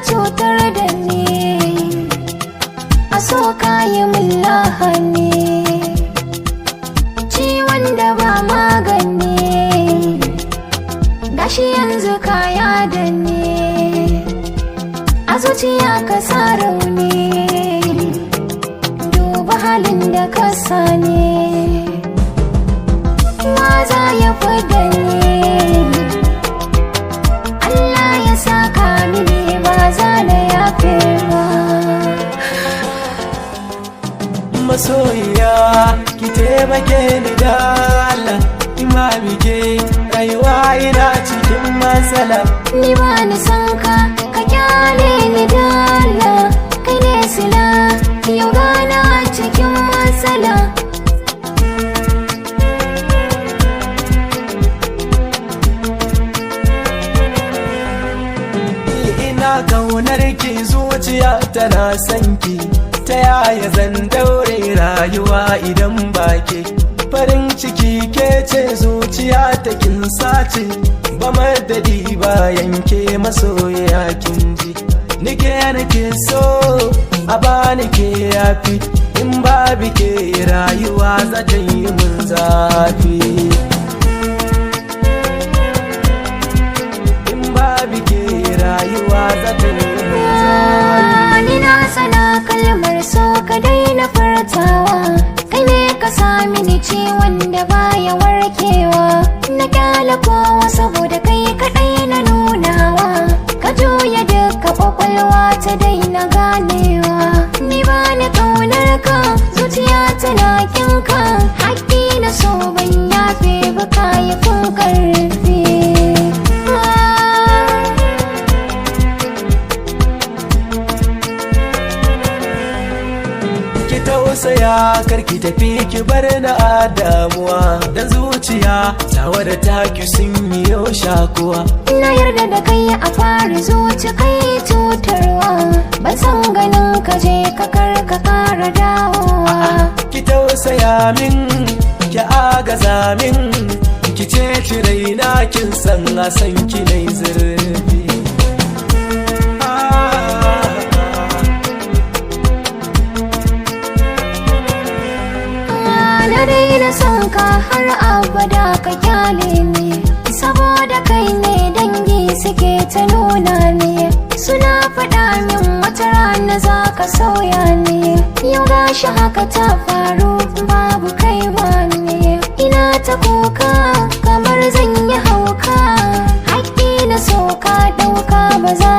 cutar da ni, a so ka yi min lahani, ciwon da ba magani, gashi yanzu kaya da ni, a zuciya ka sa rauni, duba halin da ka sani, ma za ya fi da ni, Allah ya saka mini ba za na yafe ba. Masoyiya ki taimake ni da Allah, ima bike rayuwa ina cikin matsala. Ni ba ni son ka, ka kyale ni da Allah, kai ne sila yau gana cikin matsala. Ina kaunar ki zuciya tana son ki, ta yaya zan daure rayuwa idan ba ke? Farin ciki ke ce zuciya ta kin sace, ba madadi bayan ke masoya kin ji. Nike nake so a bani ke yafi, in babu ke rayuwa za ta yi mun zafi. In babu ke rayuwa za ta yi mun zafi. Ni na sana kalmar so ka daina furtawa, kai ne ka sami ni ciwon da baya warkewa, na kyala kowa saboda kai kaɗai na nunawa, ka juya duka kwakwalwa ta daina ganewa. Ni ba ni ƙaunar ka, zuciya tana kin ka, haƙƙi na so ban yafe ba ka yi kun ƙarfi. Tausaya karki tafi ki bar na damuwa, dan zuciya tawa da taki sun yi yau shakuwa. Na yarda da kai a fari zuci kai cutarwa, ban san ganin ka je ka karka kara dawowa. Ki tausaya min, ki agaza min, ki ce raina kin san a san ki nai zurfi. Na daina son ka har abada ka kyale ni, saboda kai ne dangi suke ta nuna ni, suna faɗa min wata rana za ka sauya ni, yau gashi haka ta faru babu kai ba ni, ina ta kuka kamar zan yi hauka, haƙƙi na so ka ɗauka ba za